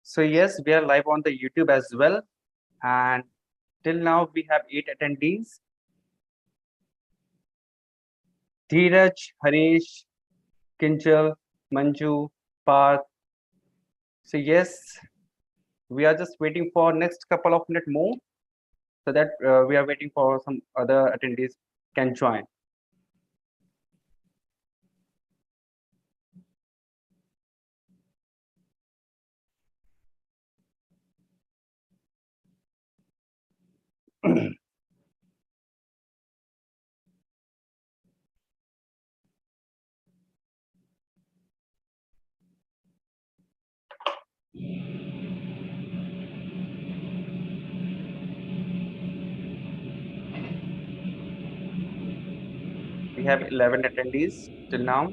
So yes, we are live on the YouTube as well. And till now we have 8 attendees. Dheeraj, Harish, Kinchal, Manju, Parth. So yes, we are just waiting for next couple of minutes more so that we are waiting for some other attendees can join. We have 11 attendees till now.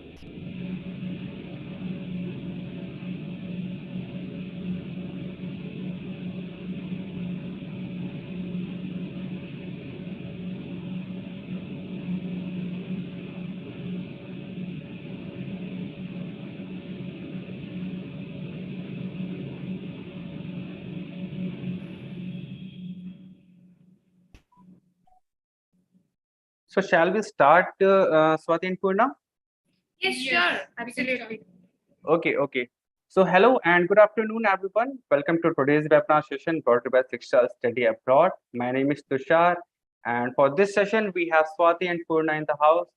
So shall we start, Swati and Purna? Yes, sure, absolutely. Okay. So hello and good afternoon, everyone. Welcome to today's webinar session brought to you by Shiksha Study Abroad. My name is Tushar, and for this session, we have Swati and Purna in the house.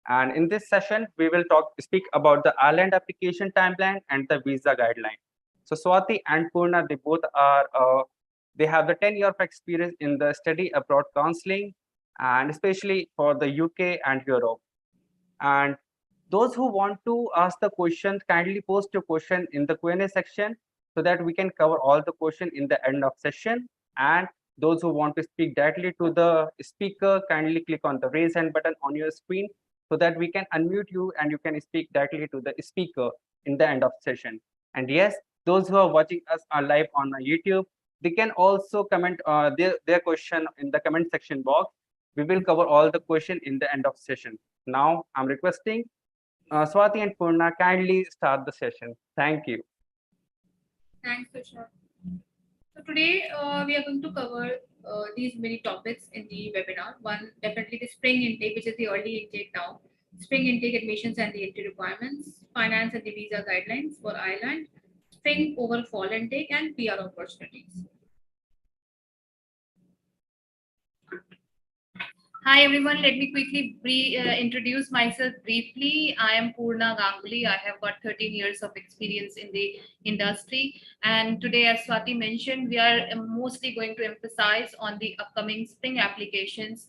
And in this session, we will speak about the island application timeline and the visa guideline. So Swati and Purna, they both are, they have the 10 year of experience in the study abroad counseling, and especially for the UK and Europe. And those who want to ask the questions, kindly post your question in the Q&A section so that we can cover all the question in the end of session. And those who want to speak directly to the speaker, kindly click on the raise hand button on your screen so that we can unmute you and you can speak directly to the speaker in the end of session. And yes, those who are watching us on live on my YouTube, they can also comment their question in the comment section box. We will cover all the question in the end of session. Now I'm requesting Swati and Purna, kindly start the session. Thank you. Thanks, Tushar. So today we are going to cover these many topics in the webinar. One, definitely the spring intake, which is the early intake now. Spring intake admissions and the entry requirements, finance and the visa guidelines for Ireland, spring over fall intake, and PR opportunities. Hi everyone, let me quickly introduce myself briefly. I am Purna Ganguly. I have got 13 years of experience in the industry, and today, as Swati mentioned, we are mostly going to emphasize on the upcoming spring applications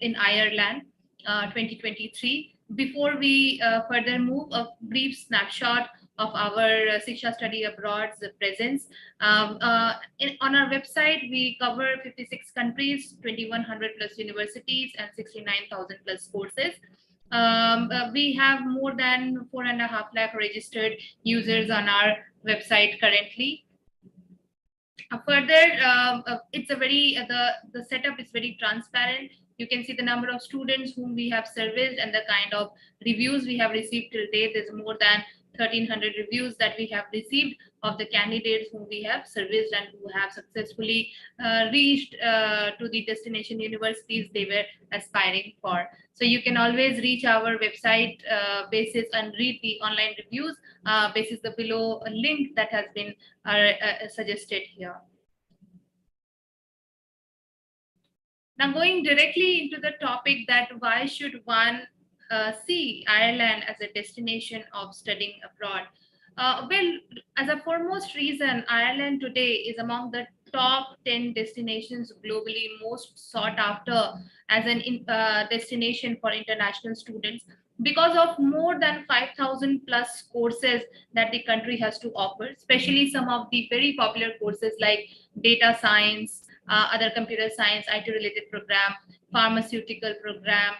in Ireland 2023. Before we further move, a brief snapshot of our Shiksha Study Abroad's presence. On our website, we cover 56 countries, 2,100 plus universities, and 69,000 plus courses. We have more than 4.5 lakh registered users on our website currently. Further, it's a very the setup is very transparent. You can see the number of students whom we have serviced and the kind of reviews we have received till date. There's more than 1,300 reviews that we have received of the candidates whom we have serviced and who have successfully reached to the destination universities they were aspiring for. So you can always reach our website basis and read the online reviews basis the below link that has been suggested here. Now going directly into the topic that why should one see Ireland as a destination of studying abroad? Well, as a foremost reason, Ireland today is among the top 10 destinations globally most sought after as an destination for international students because of more than 5,000 plus courses that the country has to offer, especially some of the very popular courses like data science, other computer science, IT related program, pharmaceutical program,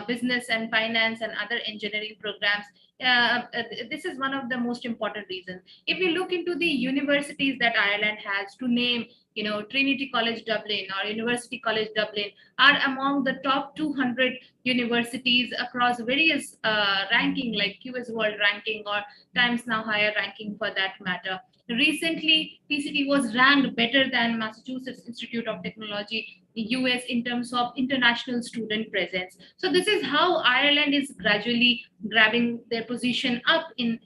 business and finance and other engineering programs. This is one of the most important reasons. If we look into the universities that Ireland has, to name, Trinity College Dublin or University College Dublin are among the top 200 universities across various ranking like QS World ranking or Times Now Higher ranking for that matter. Recently, PCT was ranked better than Massachusetts Institute of Technology, US, in terms of international student presence. So this is how Ireland is gradually grabbing their position up in,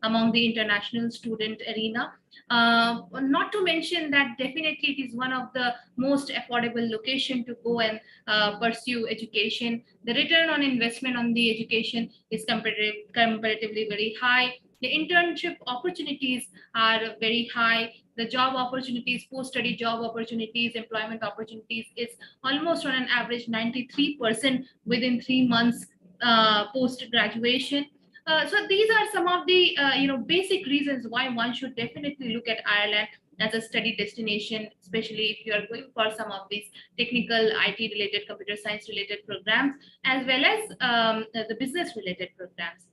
among the international student arena. Not to mention that definitely it is one of the most affordable location to go and pursue education. The return on investment on the education is comparatively very high. The internship opportunities are very high. The job opportunities, post-study job opportunities, employment opportunities is almost on an average 93% within 3 months post-graduation. So these are some of the basic reasons why one should definitely look at Ireland as a study destination, especially if you are going for some of these technical IT related, computer science related programs, as well as the business related programs.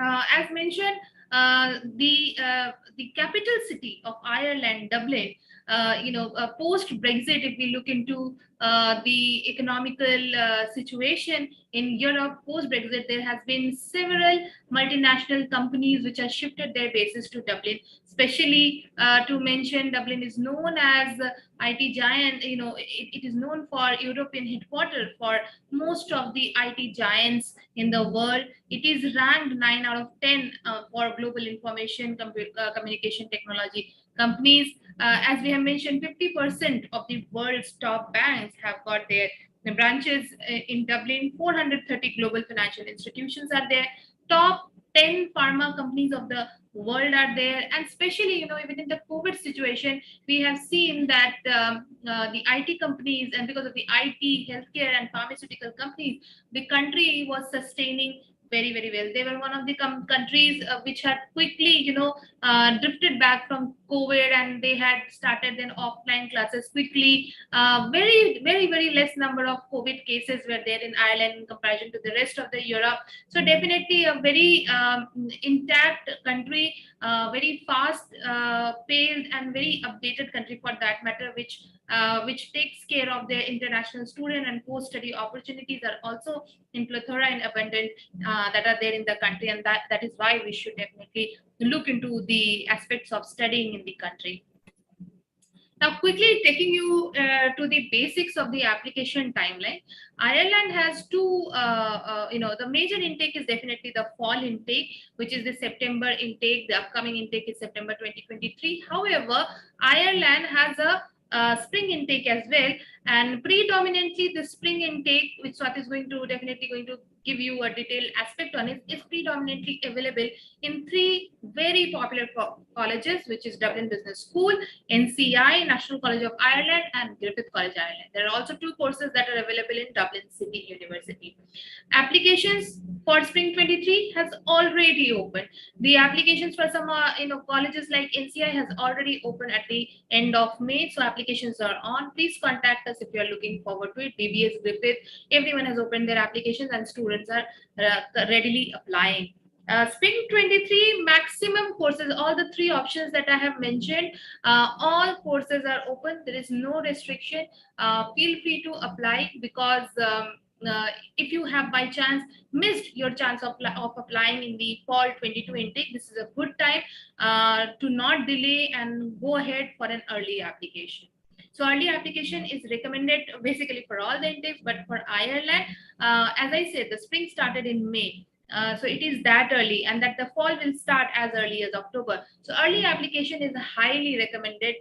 As mentioned, the capital city of Ireland, Dublin, post Brexit, if we look into the economical situation in Europe post Brexit, there has been several multinational companies which have shifted their bases to Dublin. Especially to mention, Dublin is known as IT giant. It is known for European headquarters for most of the IT giants in the world. It is ranked 9 out of 10 for global information communication technology companies. As we have mentioned, 50% of the world's top banks have got their branches in Dublin. 430 global financial institutions are there. Top 10 pharma companies of the world are there. And especially, even in the COVID situation, we have seen that the IT companies, and because of the IT, healthcare, and pharmaceutical companies, the country was sustaining very, very well. They were one of the countries which had quickly, drifted back from COVID, and they had started then offline classes quickly. Very, very, very less number of COVID cases were there in Ireland in comparison to the rest of the Europe. So definitely a very intact country, very fast paced and very updated country for that matter, which takes care of their international student and post-study opportunities are also in plethora and abundant that are there in the country, and that is why we should definitely look into the aspects of studying in the country. Now, quickly taking you to the basics of the application timeline, Ireland has two, the major intake is definitely the fall intake, which is the September intake. The upcoming intake is September 2023. However, Ireland has a spring intake as well, and predominantly the spring intake, which Swati is definitely going to give you a detailed aspect on it, is predominantly available in three very popular colleges, which is Dublin Business School, NCI, National College of Ireland, and Griffith College, Ireland. There are also two courses that are available in Dublin City University. Applications for Spring 23 has already opened. The applications for some colleges like NCI has already opened at the end of May. So applications are on. Please contact us if you are looking forward to it. BBS, Griffith, everyone has opened their applications and students are readily applying. Spring 23 maximum courses, all the three options that I have mentioned, all courses are open. There is no restriction. Feel free to apply, because if you have by chance missed your chance of applying in the fall 22 intake, this is a good time to not delay and go ahead for an early application. So early application is recommended basically for all the intakes, but for Ireland, as I said, the spring started in May. So it is that early, and that the fall will start as early as October. So early application is highly recommended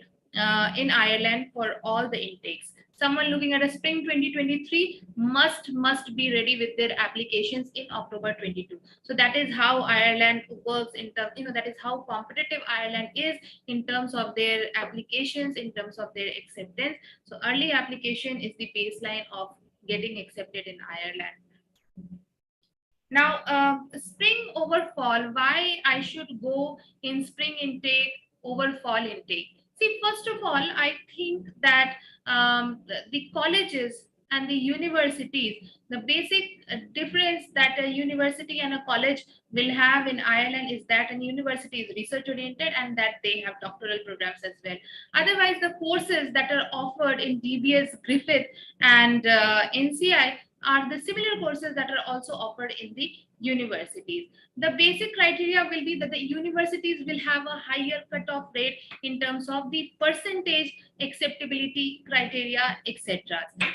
in Ireland for all the intakes. Someone looking at a spring 2023 must be ready with their applications in October 22. So that is how Ireland works in terms, that is how competitive Ireland is in terms of their applications, in terms of their acceptance. So early application is the baseline of getting accepted in Ireland. Now, spring over fall, why I should go in spring intake over fall intake? See, first of all, I think that the colleges and the universities. The basic difference that a university and a college will have in Ireland is that a university is research oriented and that they have doctoral programs as well. Otherwise, the courses that are offered in DBS, Griffith, and NCI are the similar courses that are also offered in the universities. The basic criteria will be that the universities will have a higher cutoff rate in terms of the percentage acceptability criteria, etc.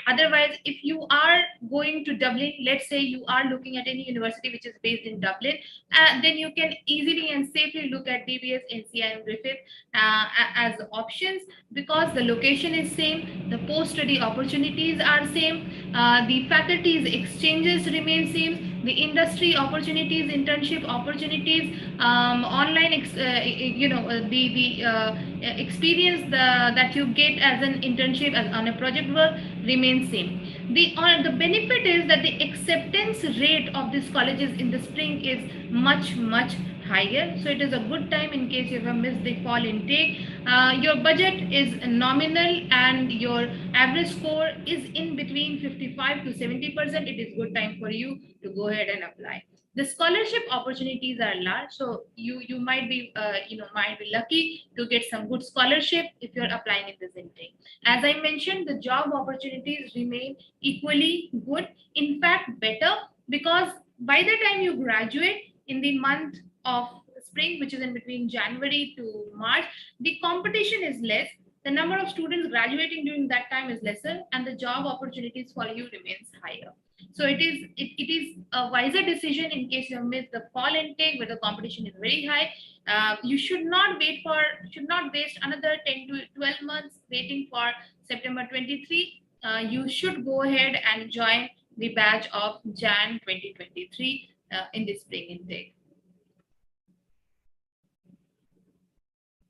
Otherwise, if you are going to Dublin, let's say you are looking at any university which is based in Dublin, then you can easily and safely look at DBS, NCI, and Griffith as options, because the location is same, the post-study opportunities are same, the faculties exchanges remain same, the industry opportunities, internship opportunities, online, the experience that you get as an internship as on a project work remains same. The benefit is that the acceptance rate of these colleges in the spring is much higher. So it is a good time in case you have missed the fall intake. Your budget is nominal and your average score is in between 55 to 70%. It is good time for you to go ahead and apply. The scholarship opportunities are large, so you might be might be lucky to get some good scholarship if you're applying in this intake. As I mentioned, the job opportunities remain equally good, in fact better, because by the time you graduate in the month of spring, which is in between January to March, the competition is less, the number of students graduating during that time is lesser, and the job opportunities for you remains higher. So it is a wiser decision in case you have missed the fall intake where the competition is very high. You should not waste another 10 to 12 months waiting for September 23. You should go ahead and join the batch of Jan 2023 in the spring intake.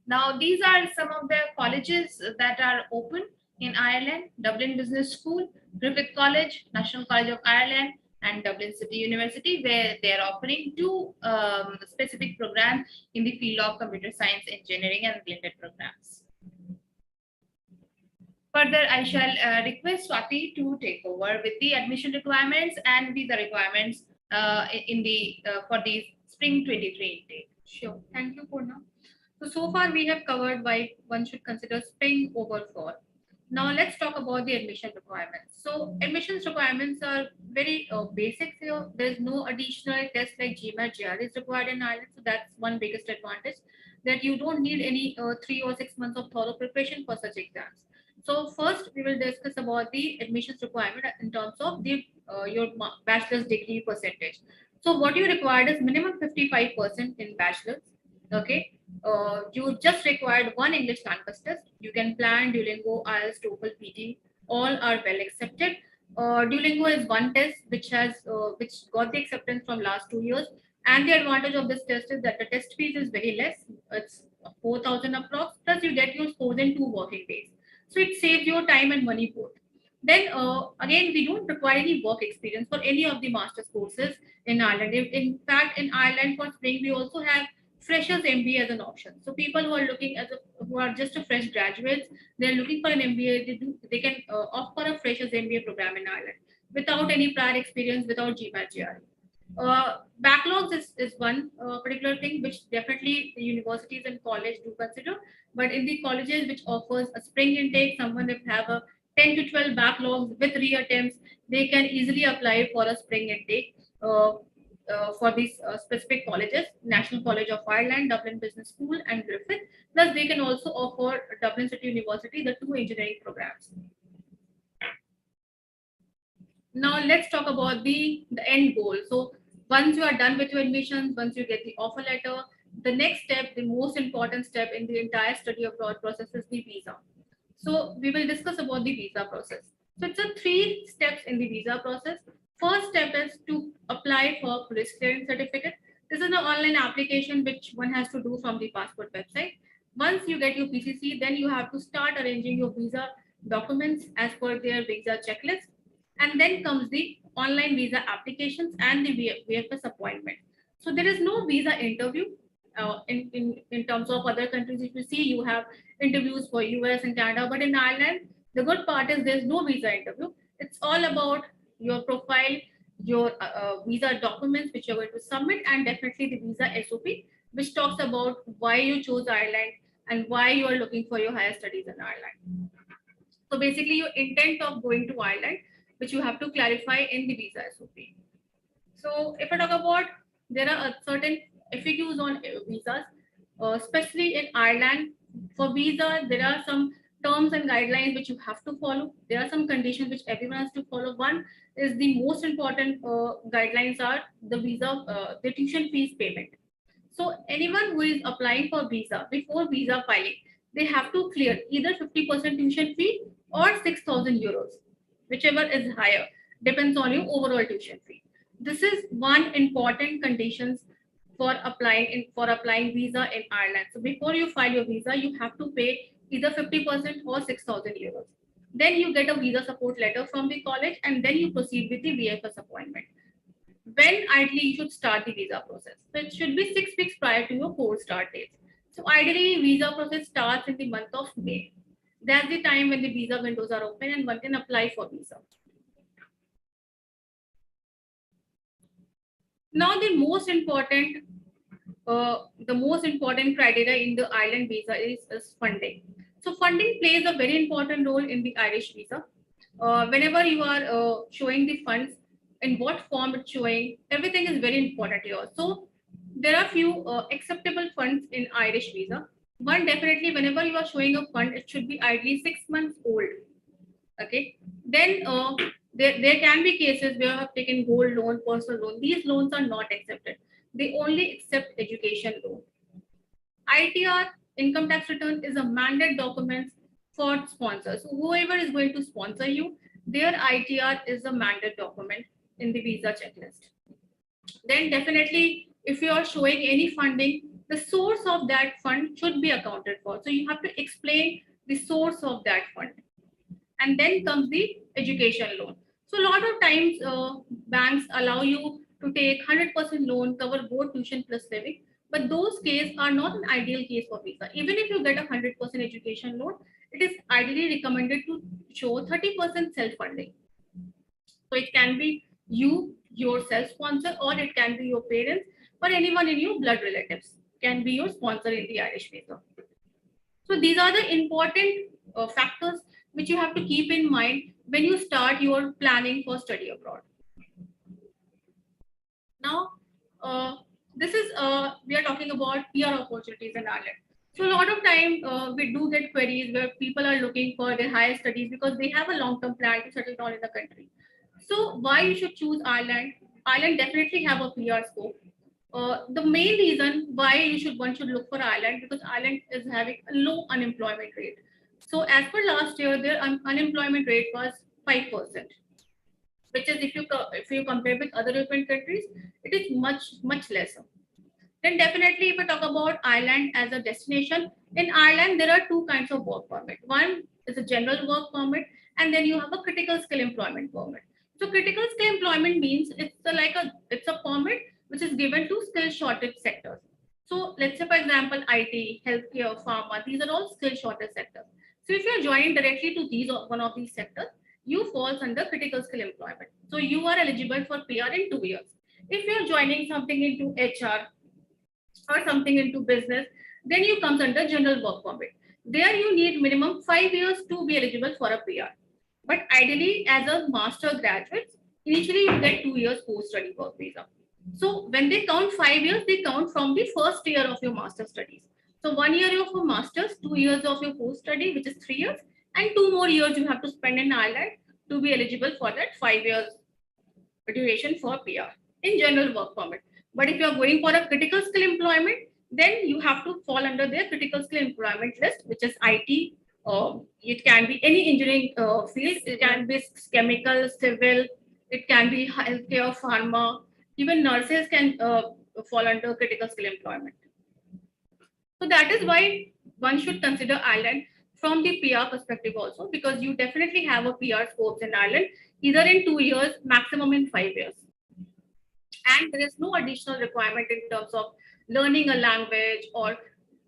Now, these are some of the colleges that are open in Ireland: Dublin Business School, Griffith College, National College of Ireland, and Dublin City University, where they are offering two specific programs in the field of computer science, engineering, and blended programs. Further, I shall request Swati to take over with the admission requirements and visa requirements for the spring 23 intake. Sure. Thank you, Purna. So far we have covered why one should consider spring over fall. Now let's talk about the admission requirements. So admissions requirements are very basic here. There's no additional test like GMAT, GR is required in Ireland. So that's one biggest advantage, that you don't need any 3 or 6 months of thorough preparation for such exams. So first we will discuss about the admissions requirement in terms of the your bachelor's degree percentage. So what you required is minimum 55% in bachelor's. Okay. You just required one English language test. You can plan Duolingo, IELTS, TOEFL, PT. All are well accepted. Duolingo is one test which got the acceptance from last 2 years. And the advantage of this test is that the test fees is very less. It's 4,000 approx. Plus you get your scores in 2 working days. So it saves your time and money both. Then again, we don't require any work experience for any of the master's courses in Ireland. In fact, in Ireland for spring, we also have freshers MBA as an option. So people who are who are just a fresh graduates, they're looking for an MBA. They can opt for a freshers MBA program in Ireland without any prior experience, without GMAT, GRE. Backlogs is one particular thing which definitely the universities and college do consider. But in the colleges which offers a spring intake, someone if have a 10 to 12 backlogs with re-attempts, they can easily apply for a spring intake. For these specific colleges: National College of Ireland, Dublin Business School, and Griffith. Plus, they can also offer Dublin City University, the 2 engineering programs. Now, let's talk about the end goal. So, once you are done with your admissions, once you get the offer letter, the next step, the most important step in the entire study abroad process is the visa. So, we will discuss about the visa process. So, it's a 3 steps in the visa process. First step is to apply for police clearance certificate. This is an online application which one has to do from the passport website. Once you get your PCC, then you have to start arranging your visa documents as per their visa checklist. And then comes the online visa applications and the VFS appointment. So there is no visa interview. In terms of other countries, if you see, you have interviews for US and Canada, but in Ireland, the good part is there's no visa interview. It's all about your profile, your visa documents which you're going to submit, and definitely the visa SOP, which talks about why you chose Ireland and why you are looking for your higher studies in Ireland. So basically, your intent of going to Ireland, which you have to clarify in the visa SOP. So if I talk about, there are certain FAQs on visas, especially in Ireland. For visa, there are some terms and guidelines which you have to follow. There are some conditions which everyone has to follow. One is the most important guidelines are the visa, the tuition fees payment. So anyone who is applying for visa before visa filing, they have to clear either 50% tuition fee or 6,000 euros, whichever is higher, depends on your overall tuition fee. This is one important conditions for applying visa in Ireland. So before you file your visa, you have to pay either 50% or 6,000 euros. Then you get a visa support letter from the college, and then you proceed with the VFS appointment. When ideally you should start the visa process? So it should be 6 weeks prior to your course start date. So ideally, visa process starts in the month of May. That's the time when the visa windows are open and one can apply for visa. Now, the most important criteria in the Ireland visa is funding. So funding plays a very important role in the Irish visa. Whenever you are showing the funds, in what form it's showing, everything is very important here. So there are few acceptable funds in Irish visa. One, definitely, whenever you are showing a fund, it should be ideally 6 months old. Okay. Then there can be cases where you have taken gold loan, personal loan. These loans are not accepted. They only accept education loan. ITR, income tax return, is a mandate document for sponsors. So whoever is going to sponsor you, their ITR is a mandate document in the visa checklist. Then definitely, if you are showing any funding, the source of that fund should be accounted for. So you have to explain the source of that fund. And then comes the education loan. So a lot of times banks allow you to take 100% loan, cover both tuition plus living, but those cases are not an ideal case for visa. Even if you get a 100% education loan, it is ideally recommended to show 30% self-funding. So it can be you, your self-sponsor, or it can be your parents, or anyone in your blood relatives can be your sponsor in the Irish visa. So these are the important factors which you have to keep in mind when you start your planning for study abroad. Now, this is we are talking about PR opportunities in Ireland. So a lot of time we do get queries where people are looking for their higher studies because they have a long-term plan to settle down in the country. So why you should choose Ireland? Ireland definitely have a PR scope. The main reason why one should look for Ireland, because Ireland is having a low unemployment rate. So as per last year, their unemployment rate was 5%, which is if you compare with other European countries, it is much lesser. Then definitely, if we talk about Ireland as a destination, in Ireland there are two kinds of work permit. One is a general work permit, and then you have a critical skill employment permit. So critical skill employment means it's a permit which is given to skill shortage sectors. So let's say, for example, IT, healthcare, pharma, these are all skill shortage sectors. So if you're joining directly to these or one of these sectors, you falls under critical skill employment. So you are eligible for PR in 2 years. If you're joining something into HR or something into business, then you comes under general work permit. There you need minimum 5 years to be eligible for a PR. But ideally, as a master graduate, initially you get 2 years post-study work visa. So when they count 5 years, they count from the first year of your master studies. So 1 year of your master's, 2 years of your post-study, which is 3 years, and 2 more years you have to spend in Ireland to be eligible for that 5 years duration for PR in general work permit. But if you are going for a critical skill employment, then you have to fall under their critical skill employment list, which is IT. It can be any engineering field. It can be chemical, civil. It can be healthcare, pharma. Even nurses can fall under critical skill employment. So that is why one should consider Ireland from the PR perspective also, because you definitely have a PR scopes in Ireland, either in 2 years, maximum in 5 years. And there is no additional requirement in terms of learning a language or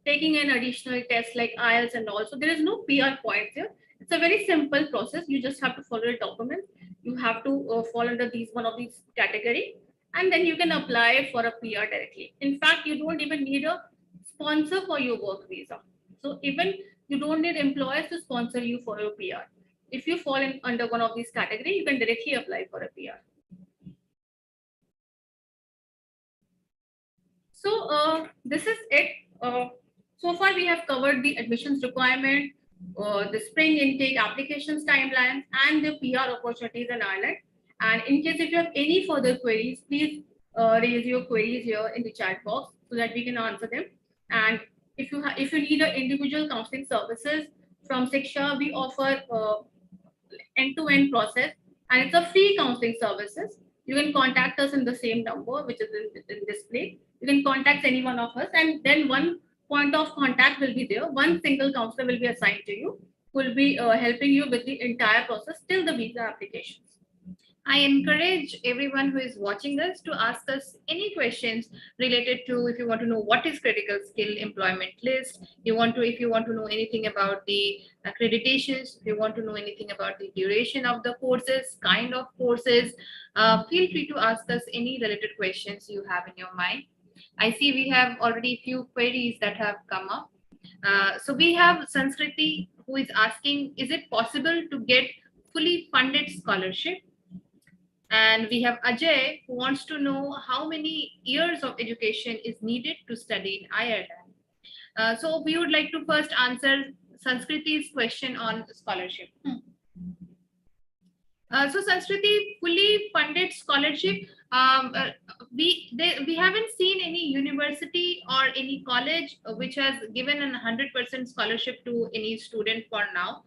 taking an additional test like IELTS and all. So there is no PR points here. It's a very simple process. You just have to follow the documents. You have to fall under one of these category, and then you can apply for a PR directly. In fact, you don't even need a sponsor for your work visa. So even you don't need employers to sponsor you for your PR. If you fall under one of these category, you can directly apply for a PR. So this is it. So far we have covered the admissions requirement, the spring intake applications timelines, and the PR opportunities in Ireland. And in case if you have any further queries, please raise your queries here in the chat box so that we can answer them. And if you need an individual counseling services from Shiksha, we offer end-to-end process, and it's a free counseling services. You can contact us in the same number which is in display. You can contact any one of us, and then one point of contact will be there. One single counselor will be assigned to you, who will be helping you with the entire process till the visa applications. I encourage everyone who is watching us to ask us any questions related to, if you want to know what is critical skill employment list, if you want to know anything about the accreditations, if you want to know anything about the duration of the courses, kind of courses, feel free to ask us any related questions you have in your mind. I see we have already few queries that have come up. So we have Sanskriti who is asking, is it possible to get fully funded scholarship? And we have Ajay who wants to know how many years of education is needed to study in Ireland. So we would like to first answer Sanskriti's question on scholarship. So Sanskriti, fully funded scholarship, we haven't seen any university or any college which has given an 100% scholarship to any student for now.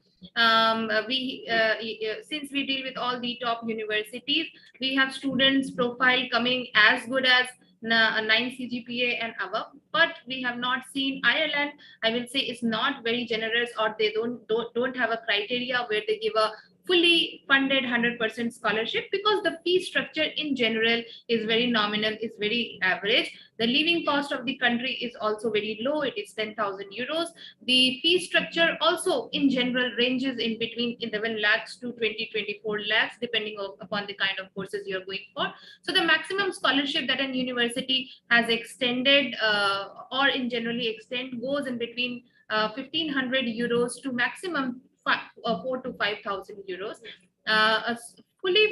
Since we deal with all the top universities, we have students profile coming as good as 9 CGPA and above, but we have not seen Ireland. I will say is not very generous, or they don't have a criteria where they give a fully funded 100% scholarship, because the fee structure in general is very nominal, is very average. The living cost of the country is also very low. It is 10,000 euros. The fee structure also in general ranges in between 11 lakhs to 24 lakhs, depending upon the kind of courses you're going for. So the maximum scholarship that an university has extended or in generally extend goes in between 1,500 euros to maximum 4 to 5,000 euros. Fully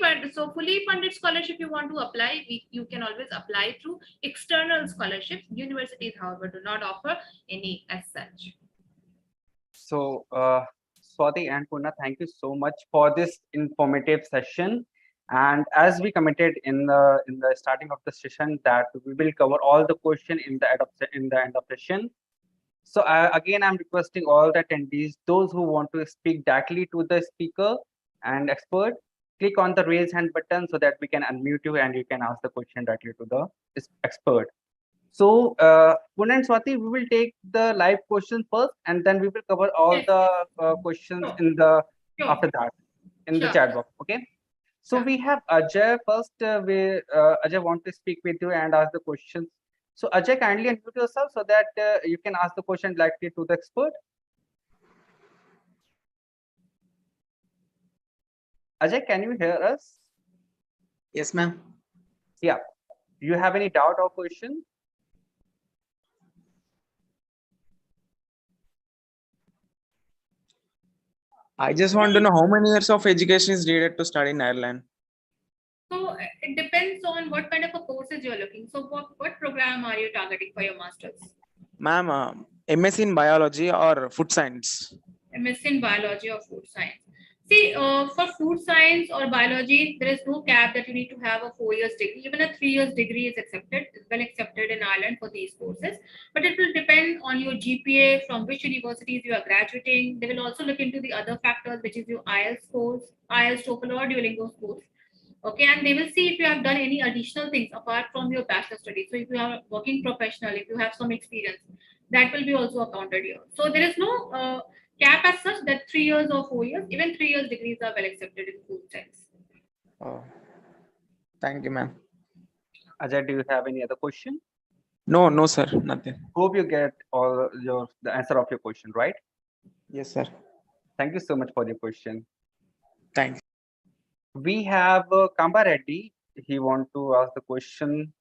funded scholarship you want to apply, you can always apply through external scholarships. Universities, however, do not offer any as such. So, Swati and Purna, thank you so much for this informative session. And as we committed in the starting of the session that we will cover all the questions in the end of session. So again, I'm requesting all the attendees, those who want to speak directly to the speaker and expert, click on the raise hand button so that we can unmute you and you can ask the question directly to the expert. So Purna and Swati, we will take the live questions first, and then we will cover all the questions in the after that in the chat box. Okay. So we have Ajay first. Ajay want to speak with you and ask the questions. So Ajay, kindly unmute yourself so that you can ask the question directly to the expert. Ajay, can you hear us? Yes, ma'am. Yeah. Do you have any doubt or question? I just want to know how many years of education is needed to study in Ireland. So it depends on what kind of a courses you're looking. So what program are you targeting for your masters? Ma'am, MSc in biology or food science? MSc in biology or food science. See, for food science or biology, there is no cap that you need to have a 4 years degree. Even a 3 years degree is accepted, is well accepted in Ireland for these courses. But it will depend on your GPA, from which universities you are graduating. They will also look into the other factors, which is your IELTS scores, IELTS, TOEFL, or Duolingo scores. Okay, and they will see if you have done any additional things apart from your bachelor studies. So if you are a working professional, if you have some experience, that will be also accounted here. So there is no cap as such that 3 years or 4 years, even 3 years degrees are well accepted in food science. Oh, thank you, ma'am. Ajay, do you have any other question? No, sir, nothing. Hope you get all the answer of your question, right? Yes, sir. Thank you so much for your question. Thank you. We have Kamba Reddy. He want to ask the question.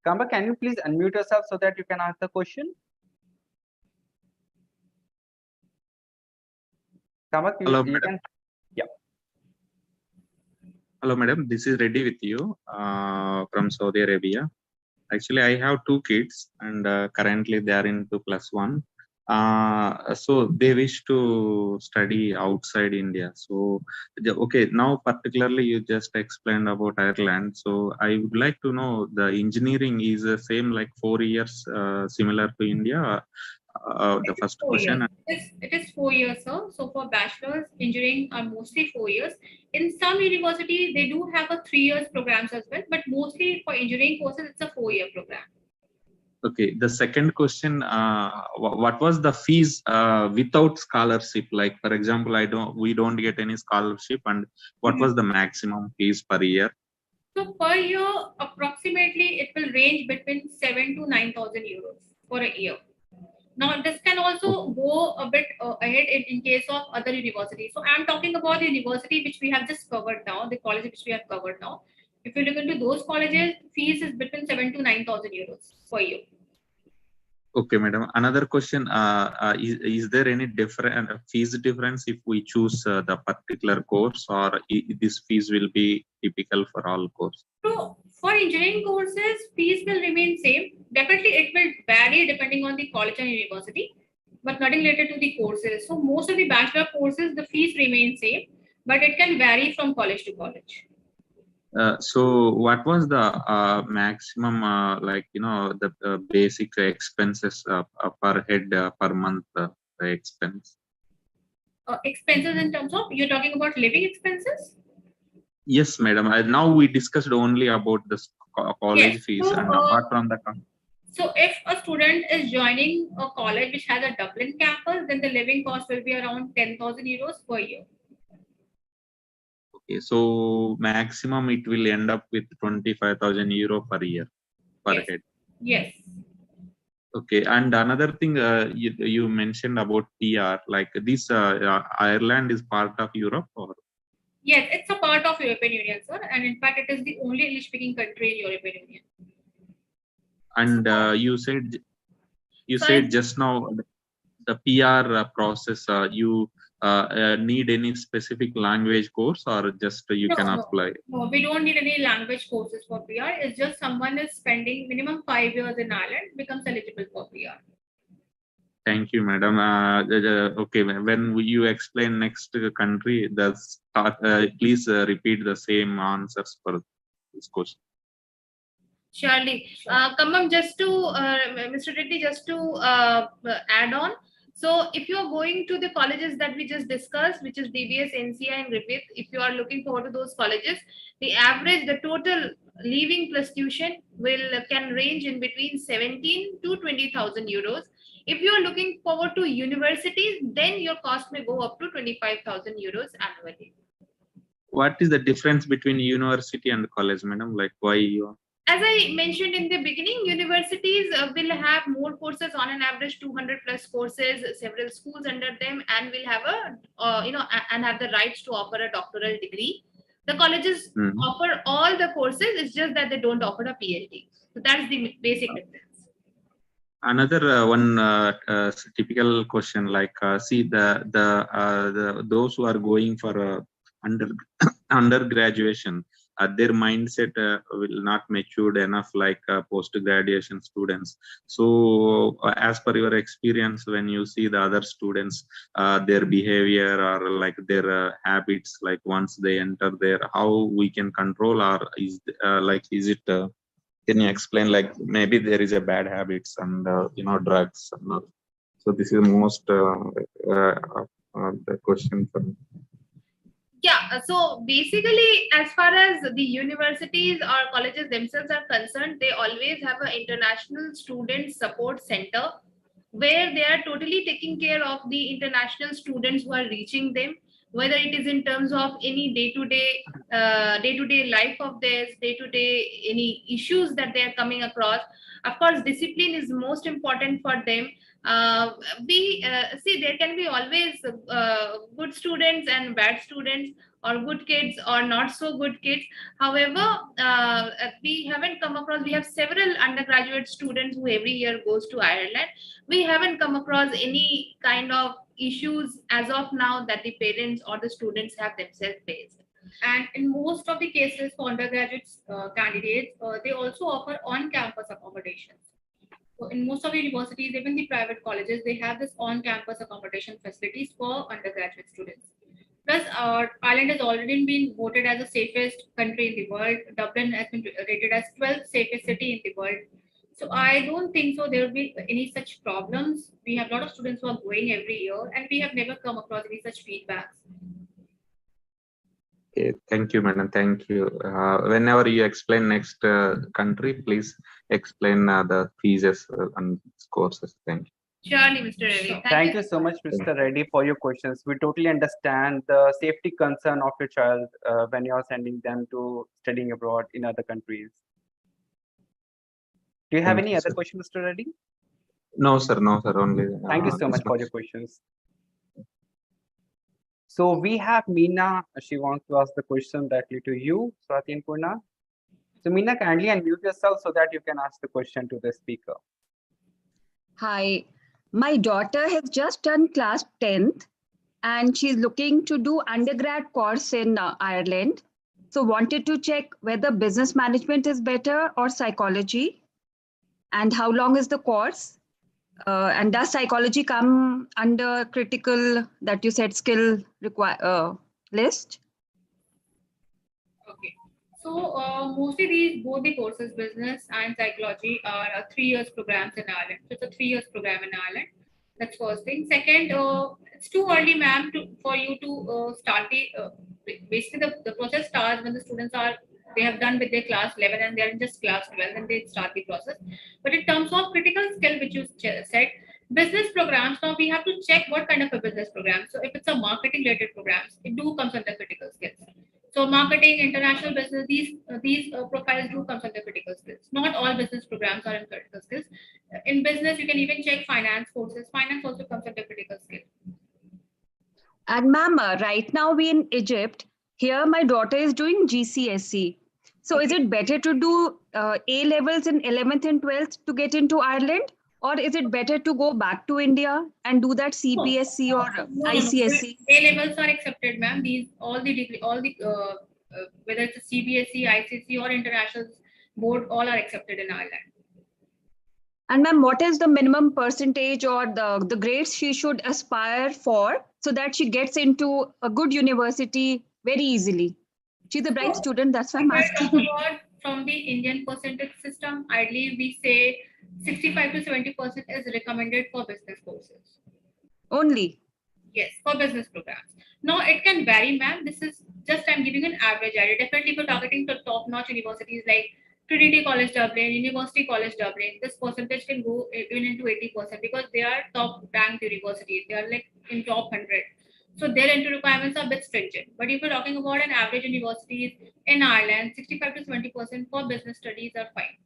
Kamba, can you please unmute yourself so that you can ask the question? Kamba, Hello, you madam. can. Yeah. Hello, madam. This is Reddy with you from Saudi Arabia. Actually, I have two kids, and currently they are into +1. So they wish to study outside India. So, okay, now particularly you just explained about Ireland. So I would like to know the engineering is the same like 4 years, similar to India. The first 4 years. question. It is 4 years, sir. So for bachelor's, engineering are mostly 4 years. In some universities, they do have a 3 years programs as well, but mostly for engineering courses, it's a 4-year program. Okay, the second question, what was the fees without scholarship? Like, for example, we don't get any scholarship, and what was the maximum fees per year? So per year, approximately, it will range between 7 to 9,000 euros for a year. Now, this can also go a bit ahead in case of other universities. So I'm talking about the university which we have just covered now, the college which we have covered now. If you look into those colleges, fees is between 7 to 9,000 euros per year. Okay, madam. Another question: is there any different fees difference if we choose the particular course, or this fees will be typical for all courses? So for engineering courses, fees will remain same. Definitely, it will vary depending on the college and university, but nothing related to the courses. So most of the bachelor courses, the fees remain same, but it can vary from college to college. So what was the maximum, like, the basic expenses per head per month, the expense? Expenses in terms of, you're talking about living expenses? Yes, madam. Now we discussed only about the college Yes. fees, So, and apart from the So if a student is joining a college which has a Dublin campus, then the living cost will be around 10,000 euros per year. okay, so maximum it will end up with 25,000 euro per year per Yes. head. Yes. Okay, and another thing you mentioned about PR, like this Ireland is part of Europe, or? Yes, it's a part of European Union, sir, and in fact, it is the only English-speaking country in European Union. And you said just now the PR process, you need any specific language course, or just you can apply? No, we don't need any language courses for PR. It's just someone is spending minimum 5 years in Ireland becomes eligible for PR. Thank you, madam. Okay, when you explain next country, please repeat the same answers for this question. Surely. Kamam, just to Mr. Reddy, just to add on. So if you are going to the colleges that we just discussed, which is DBS, NCI, and Griffith, if you are looking forward to those colleges, the total leaving plus tuition can range in between 17 to 20,000 euros. If you are looking forward to universities, then your cost may go up to 25,000 euros annually. What is the difference between university and college, madam? Like, why you? As I mentioned in the beginning, universities will have more courses, on an average 200 plus courses, several schools under them, and will have and have the rights to offer a doctoral degree. The colleges offer all the courses. It's just that they don't offer a PhD. So that's the basic difference. Another one typical question, like, see those who are going for undergraduation, their mindset will not matured enough like post graduation students. So as per your experience, when you see the other students, their behavior or like their habits, like once they enter there, how we can control, or is it can you explain, like maybe there is a bad habits and drugs and all. So this is most the question for me. Yeah, so basically, as far as the universities or colleges themselves are concerned, they always have an international student support center where they are totally taking care of the international students who are reaching them. whether it is in terms of any day-to-day life of theirs, day-to-day any issues that they are coming across. Of course, discipline is most important for them. We see there can be always good students and bad students, or good kids or not so good kids. However, we haven't come across, we have several undergraduate students who every year goes to Ireland. We haven't come across any kind of issues as of now that the parents or the students have themselves faced. And in most of the cases for undergraduate candidates, they also offer on-campus accommodations. So in most of the universities, even the private colleges, they have this on-campus accommodation facilities for undergraduate students. Plus, Ireland has already been voted as the safest country in the world. Dublin has been rated as 12th safest city in the world. So I don't think so there will be any such problems. We have a lot of students who are going every year, and we have never come across any such feedbacks. Okay, thank you, madam. Thank you. Whenever you explain next country, please explain the fees and courses. Thank you. Surely, Mr. Ravi. Thank you so much, Mr. Reddy, for your questions. We totally understand the safety concern of your child when you are sending them to studying abroad in other countries. Do you have Thank any you, other sir. question, Mr. Reddy? No, sir. No, sir. Only. Thank you so much for your questions. So we have Meena. She wants to ask the question directly to you, Swati and Purna. So Meena, kindly unmute yourself so that you can ask the question to the speaker. Hi, my daughter has just done class 10th and she's looking to do undergrad course in Ireland. So wanted to check whether business management is better or psychology, and how long is the course? And does psychology come under critical that you said skill list? Okay. So mostly both the courses, business and psychology, are 3 years programs in Ireland. So it's a 3 years program in Ireland. That's first thing. Second, it's too early, ma'am, for you to start basically the process starts when the students they have done with their class 11 and they are in just class 12 and they start the process. But in terms of critical skill, which you said, business programs, now we have to check what kind of a business program. So if it's a marketing related programs, it do comes under critical skills. So marketing, international business, these profiles do comes under critical skills. Not all business programs are in critical skills. In business, you can even check finance courses. Finance also comes under critical skill. And ma'am, right now we in Egypt. Here my daughter is doing GCSE. So is it better to do A levels in 11th and 12th to get into Ireland? Or is it better to go back to India and do that CBSE or ICSE? A levels are accepted, ma'am. All the whether it's a CBSE, ICSE, or international board, all are accepted in Ireland. And ma'am, what is the minimum percentage or the grades she should aspire for so that she gets into a good university very easily? She's a bright student, that's why I'm asking. From the Indian percentage system, ideally we say 65 to 70% is recommended for business courses. Only? Yes, for business programs. Now it can vary, ma'am. This is just I'm giving an average idea. Definitely, we're targeting to top-notch universities like Trinity College Dublin, University College Dublin. This percentage can go even into 80% because they are top-ranked universities. They are like in top 100. So their entry requirements are a bit stringent. But if you're talking about an average universities in Ireland, 65 to 70% for business studies are fine.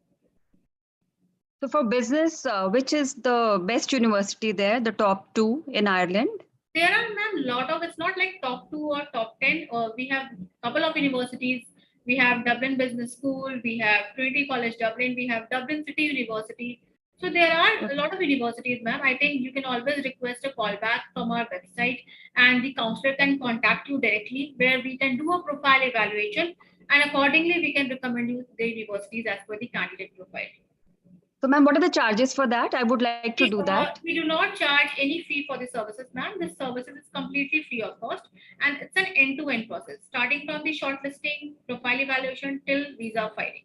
So for business, which is the best university there, the top 2 in Ireland? There are, ma'am, lot of, it's not like top 2 or top 10. We have a couple of universities. We have Dublin Business School, we have Trinity College Dublin, we have Dublin City University. So there are a lot of universities, ma'am. I think you can always request a call back from our website and the counselor can contact you directly where we can do a profile evaluation and accordingly we can recommend you the universities as per the candidate profile. So ma'am, what are the charges for that? I would like to do that. We do not charge any fee for the services, ma'am. This services is completely free of cost and it's an end-to-end process, starting from the shortlisting, profile evaluation till visa filing.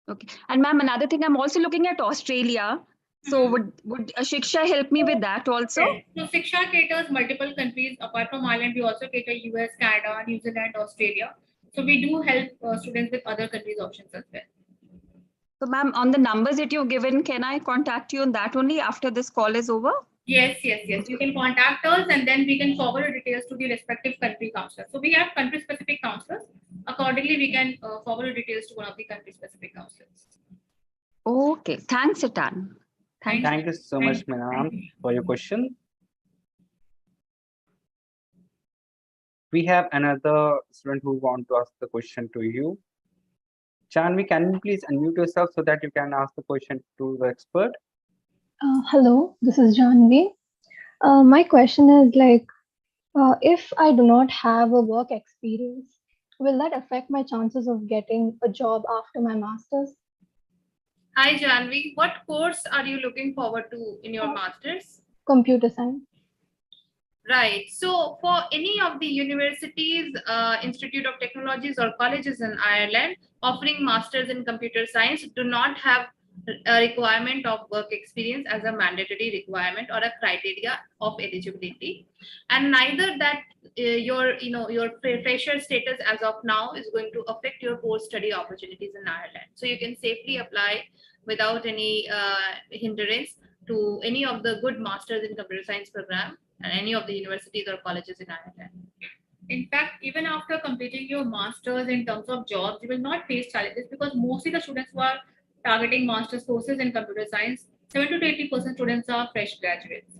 Okay. And ma'am, another thing, I'm also looking at Australia. So would Shiksha help me with that also? Yes. So Shiksha caters multiple countries. Apart from Ireland, we also cater US, Canada, New Zealand, Australia. So we do help students with other countries' options as well. So ma'am, on the numbers that you've given, can I contact you on that only after this call is over? Yes. You can contact us and then we can forward the details to the respective country counselors. So we have country specific counselors. Accordingly, we can forward the details to one of the country specific counselors. Okay, thanks a ton. Thank you. Thank you so much, ma'am, for your question. We have another student who want to ask the question to you. Chanvi, can you please unmute yourself so that you can ask the question to the expert? Hello, this is Janvi. My question is if I do not have a work experience, will that affect my chances of getting a job after my master's? Hi, Janvi. What course are you looking forward to in your master's? Computer science. Right. So for any of the universities, Institute of Technologies or colleges in Ireland offering masters in computer science do not have a requirement of work experience as a mandatory requirement or a criteria of eligibility, and neither that your fresher status as of now is going to affect your post study opportunities in Ireland. So you can safely apply without any hindrance to any of the good masters in computer science program and any of the universities or colleges in Ireland. In fact, even after completing your master's in terms of jobs, you will not face challenges because mostly the students who are targeting master's courses in computer science, 70 to 80% students are fresh graduates.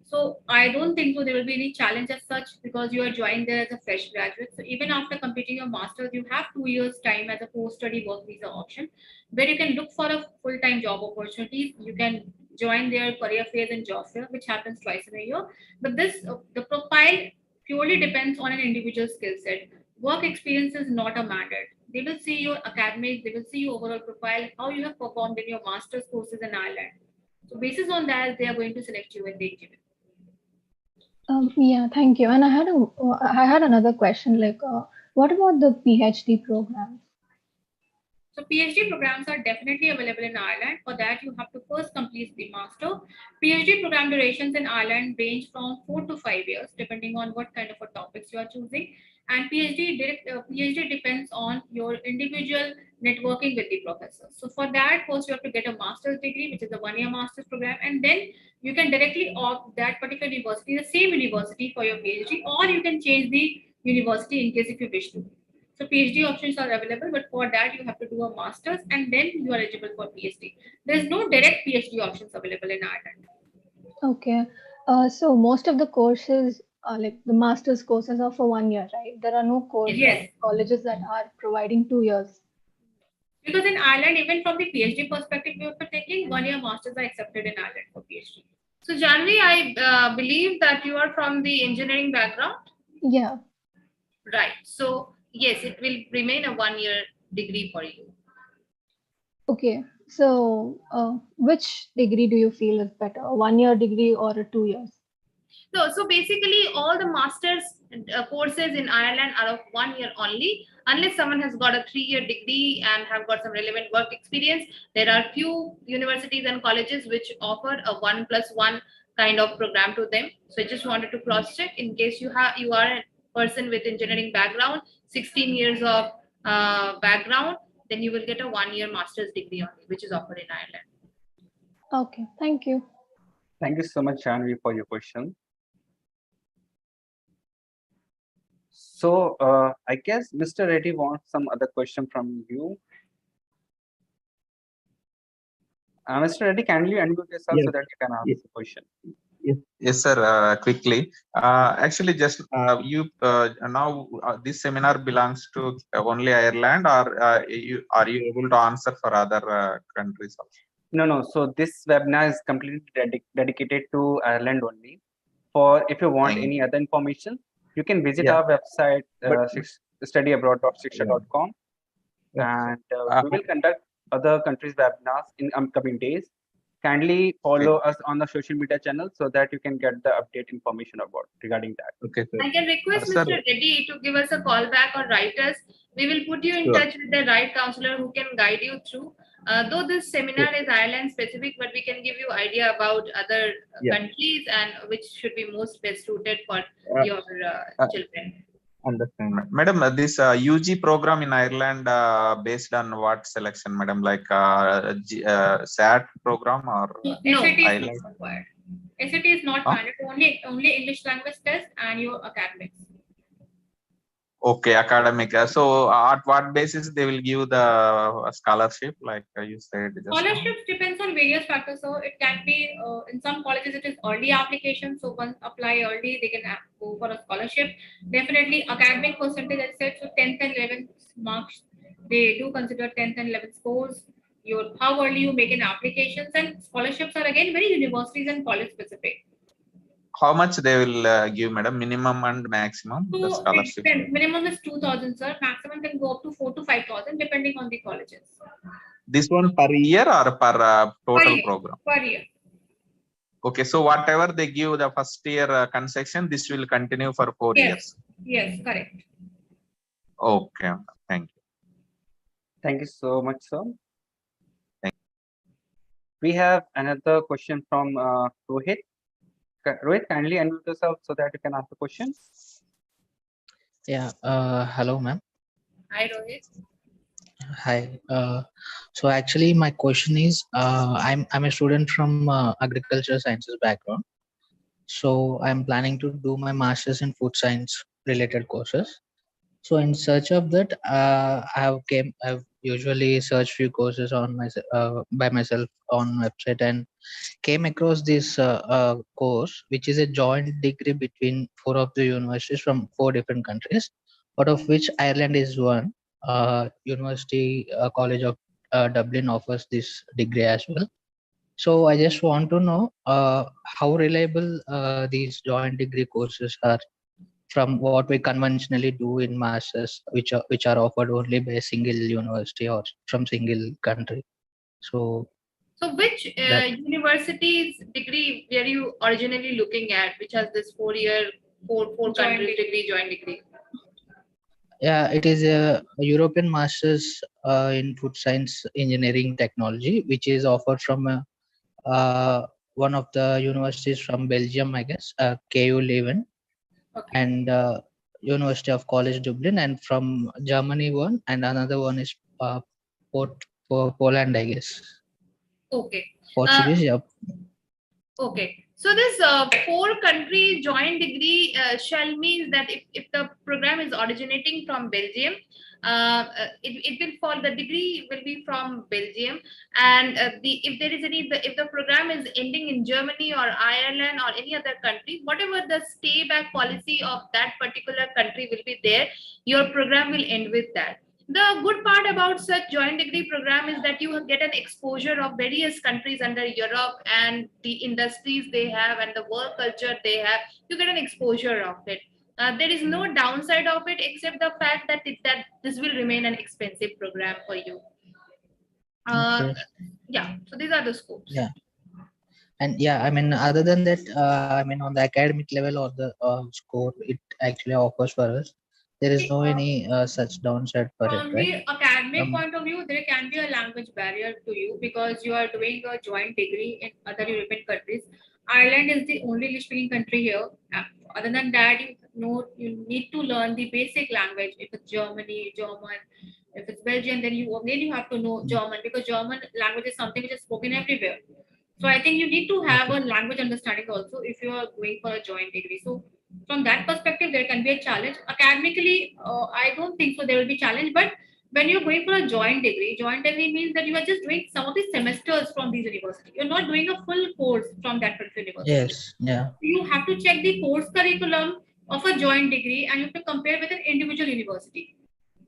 So I don't think so there will be any challenge as such because you are joining there as a fresh graduate. So even after completing your master's, you have 2 years time as a post-study work visa option where you can look for a full-time job opportunities. You can join their career fairs and job fair, which happens twice in a year. But the profile purely depends on an individual skill set. Work experience is not a mandate. They will see your academics, they will see your overall profile, how you have performed in your master's courses in Ireland. So basis on that, they are going to select you in the interview. Yeah, thank you. And I had another question. What about the PhD program? So PhD programs are definitely available in Ireland. For that, you have to first complete the master. PhD program durations in Ireland range from 4 to 5 years, depending on what kind of a topics you are choosing. And PhD depends on your individual networking with the professors. So for that, first you have to get a master's degree, which is a 1-year master's program, and then you can directly opt that particular university, the same university for your PhD, or you can change the university in case if you wish to. So PhD options are available, but for that you have to do a master's and then you are eligible for PhD. There is no direct PhD options available in Ireland. Okay. So most of the courses, like the master's courses, are for 1 year, right? There are no Yes. colleges that are providing 2 years. Because in Ireland, even from the PhD perspective, you have to taking 1-year masters are accepted in Ireland for PhD. So Janvi, I believe that you are from the engineering background. Yeah. Right. So yes, it will remain a 1-year degree for you. Okay. So which degree do you feel is better, a 1-year degree or a 2 years? So basically, all the master's courses in Ireland are of 1 year only, unless someone has got a 3-year degree and have got some relevant work experience. There are few universities and colleges which offer a 1+1 kind of program to them. So I just wanted to cross check in case you are a person with engineering background, 16 years of background, then you will get a 1-year master's degree only, which is offered in Ireland. Okay, thank you. Thank you so much, Chanvi, for your question. So I guess Mr. Reddy wants some other question from you. Mr. Reddy, can you unmute yourself so that you can ask the question? Yes, sir. Quickly. Actually, just you now this seminar belongs to only Ireland, or are you able to answer for other countries also? No. So this webinar is completely dedicated to Ireland only. For if you want any other information, you can visit our website studyabroad.shiksha.com, and we will conduct other countries webinars in upcoming days. Kindly follow us on the social media channel so that you can get the update information regarding that. Okay, sir. I can request Mr. Reddy to give us a call back or write us. We will put you in touch with the right counselor who can guide you through. Though this seminar is Ireland specific, but we can give you idea about other countries and which should be most best suited for your children. Understand, madam. This UG program in Ireland based on what selection, madam? Like SAT program or SAT is not required. SAT is not Huh? mandatory, only English language test and your academics. Okay, academic. So at what basis they will give the scholarship, like you said just now? Scholarships depends on various factors. So it can be in some colleges it is early application. So once apply early, they can go for a scholarship. Definitely academic percentage, I said, so 10th and 11th marks, they do consider 10th and 11th scores. Your how early you make an applications, and scholarships are again very universities and college specific. How much they will give, madam? Minimum and maximum, the So it scholarship. depends. Minimum is 2,000, sir. Maximum can go up to 4 to 5,000 depending on the colleges. This one per year or per total year. program? Per year. Okay, so whatever they give the first year concession, this will continue for 4 Yes. years. Yes, correct. Okay, thank you. Thank you so much, sir. Thank We have another question from Rohit. Rohit, kindly unmute yourself so that you can ask the question. Yeah, hello, ma'am. Hi, Rohit. Hi. So actually, my question is, I'm a student from agriculture sciences background. So I'm planning to do my master's in food science related courses. So in search of that, I've usually searched few courses on by myself on website and came across this course, which is a joint degree between 4 of the universities from 4 different countries, out of which Ireland is one. University College of Dublin offers this degree as well. So I just want to know how reliable these joint degree courses are from what we conventionally do in masters, which are offered only by a single university or from single country. So So which that university's degree were you originally looking at, which has this 4 year, four Joint countries degree, joint degree? yeah, it is a European masters in food science engineering technology, which is offered from one of the universities from Belgium, I guess, KU Leuven, Okay. and University of College Dublin, and from Germany one, and another one is Poland, I guess. Okay. Portuguese, yeah. Okay. So this 4 country joint degree shall means that if the program is originating from Belgium, it will fall, the degree will be from Belgium, and if there is if the program is ending in Germany or Ireland or any other country, whatever the stay back policy of that particular country will be there, your program will end with that. The good part about such joint degree program is that you get an exposure of various countries under Europe and the industries they have and the work culture they have. You get an exposure of it. There is no downside of it except the fact that this will remain an expensive program for you. Okay. Yeah, so these are the scopes. Yeah. And yeah, I mean, other than that, I mean, on the academic level or the score, it actually offers for us. There is no any such downside for it, From right? the academic point of view, there can be a language barrier to you because you are doing a joint degree in other European countries. Ireland is the only English-speaking country here. Other than that, you need to learn the basic language. If it's German. If it's Belgian, then you have to know German because German language is something which is spoken everywhere. So I think you need to have a language understanding also if you are going for a joint degree. So from that perspective, there can be a challenge. Academically, I don't think so. There will be challenge, but when you're going for a joint degree means that you are just doing some of the semesters from these universities. You're not doing a full course from that particular university. Yes. Yeah. You have to check the course curriculum of a joint degree and you have to compare with an individual university.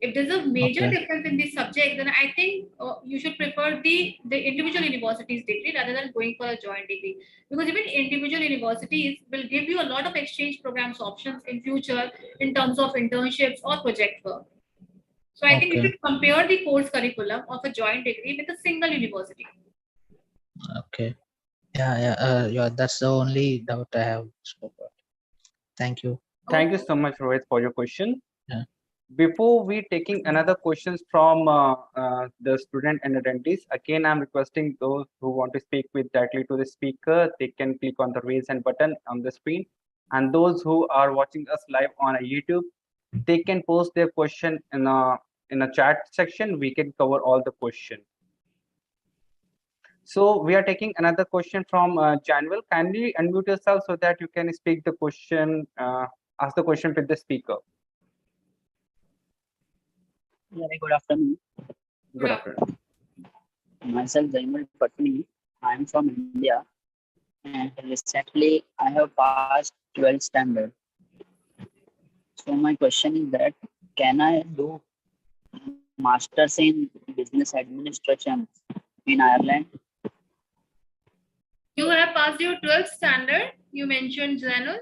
If there's a major Okay. difference in this subject, then I think you should prefer the individual university's degree rather than going for a joint degree. Because even individual universities will give you a lot of exchange programs options in future in terms of internships or project work. So I think you Okay. should compare the course curriculum of a joint degree with a single university. Okay. Yeah. That's the only doubt I have so far. Thank you. Thank you so much, Rohit, for your question. Yeah. Before we taking another questions from the student and attendees, again, I'm requesting those who want to speak with directly to the speaker, they can click on the raise hand button on the screen. And those who are watching us live on a YouTube, they can post their question in a chat section. We can cover all the question. So we are taking another question from Januel. Kindly unmute yourself so that you can speak the question, ask the question with the speaker. Very good afternoon. Good afternoon. Myself, Jaimal Patni. I am from India, and recently I have passed 12th standard. So my question is that can I do masters in business administration in Ireland? You have passed your 12th standard. You mentioned Zainul.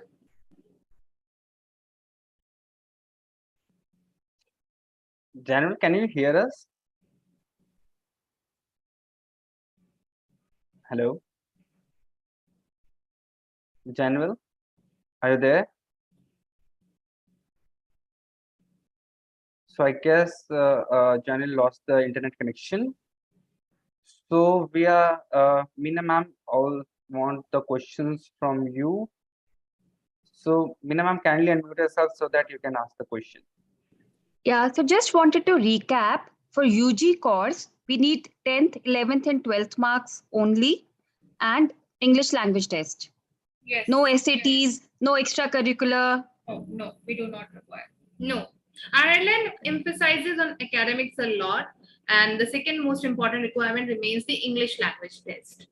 Januel, can you hear us? Hello? Januel, are you there? So I guess Januel lost the internet connection. So we are, Meena ma'am, all want the questions from you. So Meena ma'am, kindly unmute yourself so that you can ask the question. Yeah, so just wanted to recap. For UG course, we need 10th, 11th, and 12th marks only, and English language test. Yes. No SATs, no extracurricular. Oh, no, we do not require. No. Ireland emphasizes on academics a lot, and the second most important requirement remains the English language test.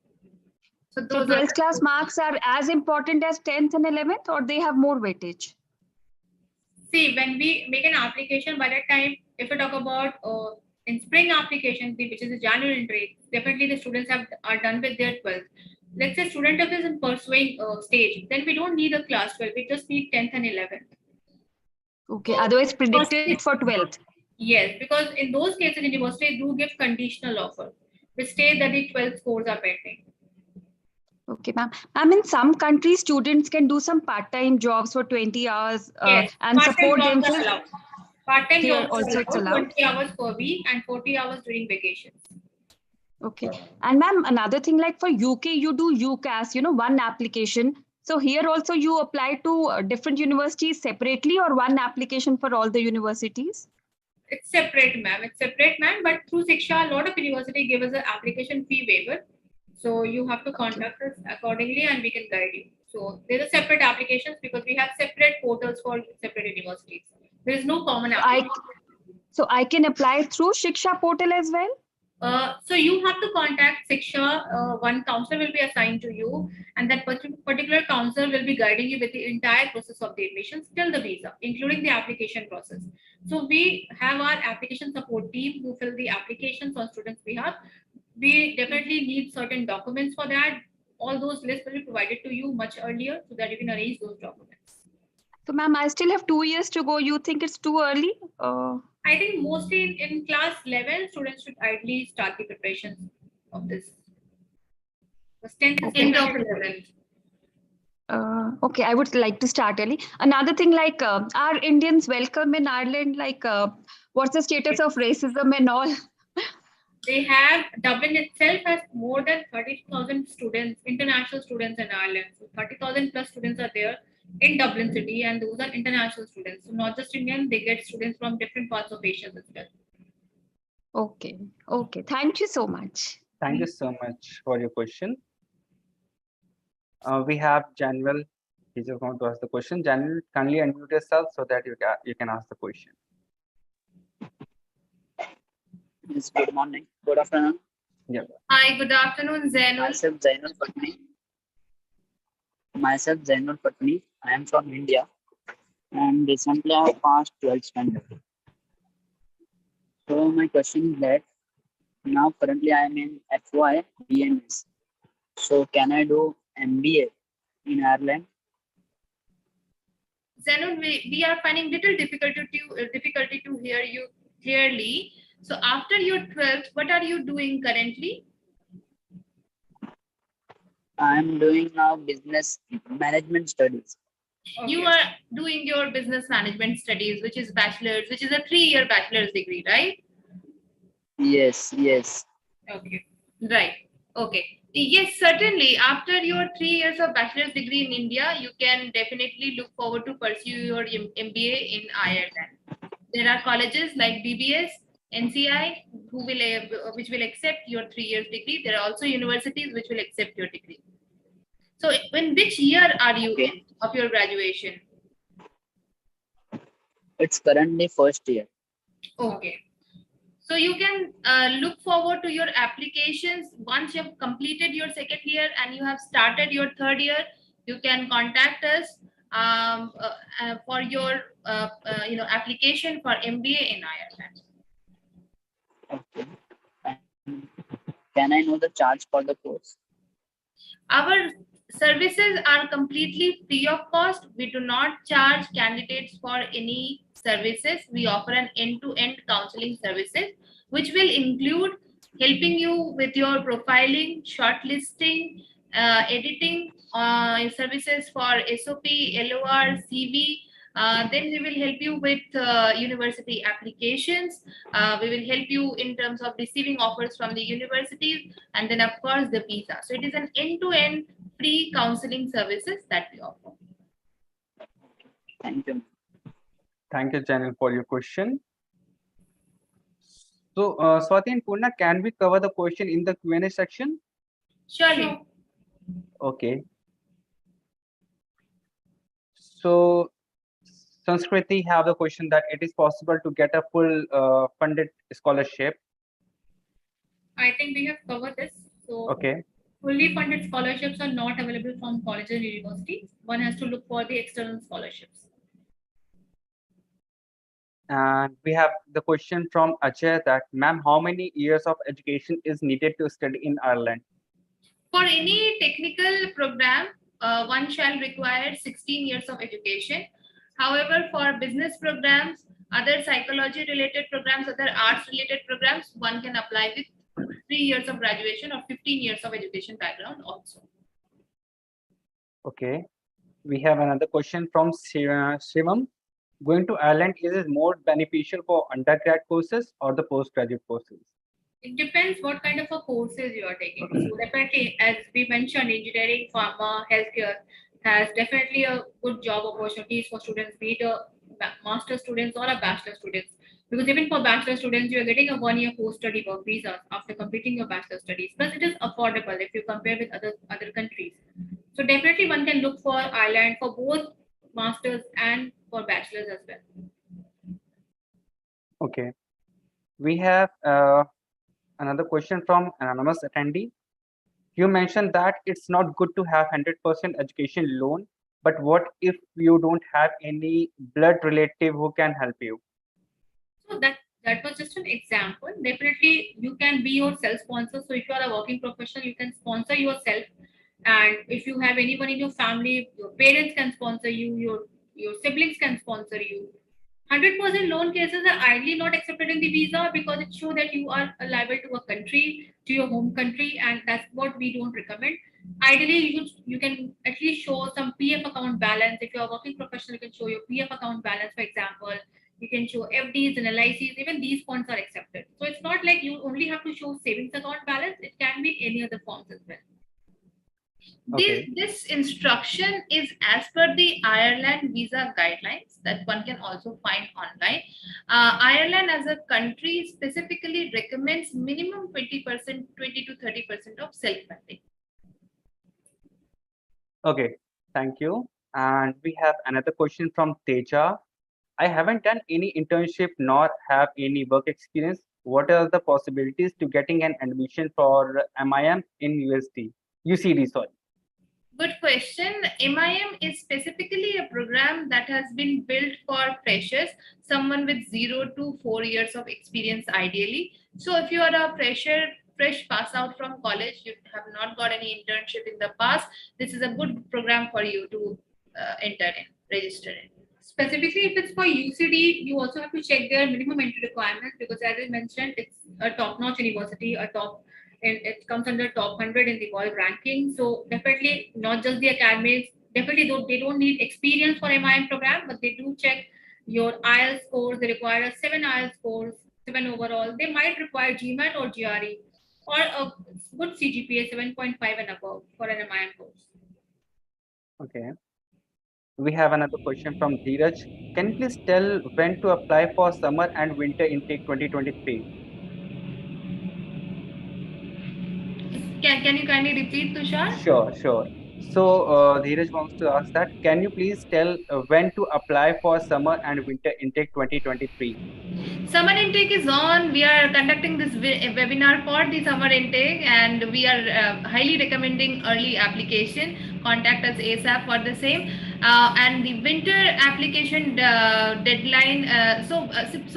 So So those are 12th class marks are as important as 10th and 11th, or they have more weightage? See, when we make an application, by that time, if we talk about in spring application, which is a January entry, definitely the students are done with their 12th. Let's say student is in pursuing stage, then we don't need a class 12, we just need 10th and 11th. Okay, otherwise predicted for 12th. Yes, because in those cases, university do give conditional offer, which state that the 12th scores are pending. Okay, ma'am. Ma'am, in some countries, students can do some part-time jobs for 20 hours Yes, and part-time support jobs are themselves. allowed. Part-time Here jobs also are it's allowed, allowed. 20 hours per week and 40 hours during vacations. Okay. And ma'am, another thing, like for UK, you do UCAS, one application. So here also you apply to different universities separately, or one application for all the universities? It's separate, ma'am. It's separate, ma'am. But through Shiksha, a lot of university give us an application fee waiver. So you have to contact us accordingly, and we can guide you. So there are separate applications because we have separate portals for separate universities. There is no common application. So I can apply through Shiksha portal as well? So you have to contact Shiksha. One counselor will be assigned to you, and that particular counselor will be guiding you with the entire process of the admissions till the visa, including the application process. So we have our application support team who fill the applications on students' behalf. We definitely need certain documents for that. All those lists will be provided to you much earlier so that you can arrange those documents. So ma'am, I still have 2 years to go. You think it's too early? I think mostly in class 11, students should ideally start the preparations of this. The 10th is end of 11th. Okay, I would like to start early. Another thing, like, are Indians welcome in Ireland? Like, what's the status of racism and all? They have, Dublin itself has more than 30,000 students, international students in Ireland. So 30,000 plus students are there in Dublin city, and those are international students. So not just Indian, they get students from different parts of Asia as well. Okay, okay. Thank you so much. Thank you so much for your question. We have Januel. He just want to ask the question. Januel, kindly unmute yourself so that you can ask the question. Yes, good morning. Good afternoon. Yeah. Hi, good afternoon, Zainul. Myself, Zainul Patni. I am from India, and recently I passed 12th standard. So my question is that now currently I am in FY BMS. So can I do MBA in Ireland? Zainul, we are finding little difficulty to hear you clearly. So after your 12th, what are you doing currently? I am doing now business management studies. Okay. You are doing your business management studies, which is bachelor's, which is a 3-year bachelor's degree, right? Yes, yes. Okay. Right. Okay. Yes, certainly. After your 3 years of bachelor's degree in India, you can definitely look forward to pursue your MBA in Ireland. There are colleges like BBS, NCI, which will accept your 3 years degree. There are also universities which will accept your degree. So in which year are you in of your graduation? It's currently first year. Okay. So you can look forward to your applications once you have completed your second year and you have started your third year. You can contact us for your application for MBA in Ireland. Okay. And can I know the charge for the course? Our services are completely free of cost. We do not charge candidates for any services. We offer an end-to-end counseling services, which will include helping you with your profiling, shortlisting, editing, services for SOP, LOR, CV. Then we will help you with university applications. We will help you in terms of receiving offers from the universities, and then of course the visa. So it is an end-to-end free counseling services that we offer. Thank you. Thank you, Janil, for your question. So, Swati and Purna, can we cover the question in the Q&A section? Surely. Okay. So, Sanskriti have the question that it is possible to get a full funded scholarship. I think we have covered this. So Okay. fully funded scholarships are not available from colleges and universities. One has to look for the external scholarships. And we have the question from Ajay that, ma'am, how many years of education is needed to study in Ireland? For any technical program, one shall require 16 years of education. However, for business programs, other psychology related programs, other arts related programs, one can apply with 3 years of graduation or 15 years of education background also. Okay. We have another question from Shivam. Going to Ireland, is it more beneficial for undergrad courses or the postgraduate courses? It depends what kind of a courses you are taking. So definitely, as we mentioned, engineering, pharma, healthcare has definitely a good job opportunities for students, be it a master students or a bachelor students. Because even for bachelor students, you are getting a 1-year post-study work visa after completing your bachelor studies. Plus, it is affordable if you compare with other countries. So definitely, one can look for Ireland for both masters and for bachelors as well. Okay. We have another question from anonymous attendee. You mentioned that it's not good to have 100% education loan, but what if you don't have any blood relative who can help you? So that was just an example. Definitely, you can be your self-sponsor. So if you are a working professional, you can sponsor yourself. And if you have anyone in your family, your parents can sponsor you, your siblings can sponsor you. 100% loan cases are ideally not accepted in the visa because it shows that you are liable to a country, to your home country, and that's what we don't recommend. Ideally, you can at least show some PF account balance. If you're a working professional, you can show your PF account balance, for example. You can show FDs and LICs, even these funds are accepted. So it's not like you only have to show savings account balance, it can be any other forms as well. Okay. This instruction is as per the Ireland visa guidelines that one can also find online. Ireland as a country specifically recommends minimum 20%, 20 to 30% of self-funding. Okay, thank you. And we have another question from Teja. I haven't done any internship nor have any work experience. What are the possibilities to getting an admission for MIM in UCD, sorry. Good question. MIM is specifically a program that has been built for freshers, someone with 0 to 4 years of experience ideally. So if you are a fresh pass out from college, you have not got any internship in the past, this is a good program for you to enter in, register in. Specifically, if it's for UCD, you also have to check their minimum entry requirements because, as I mentioned, it's a top-notch university, it comes under top 100 in the world ranking. So definitely not just the academics. Definitely, they don't need experience for MIM program, but they do check your IELTS scores. They require a 7 IELTS scores, 7 overall. They might require GMAT or GRE or a good CGPA 7.5 and above for an MIM course. Okay. We have another question from Dheeraj. Can you please tell when to apply for summer and winter intake 2023? Can you kindly repeat, Tushar? Sure, sure. So, Dheeraj wants to ask that, can you please tell when to apply for summer and winter intake 2023? Summer intake is on. We are conducting this webinar for the summer intake, and we are highly recommending early application. Contact us ASAP for the same. And the winter application deadline. So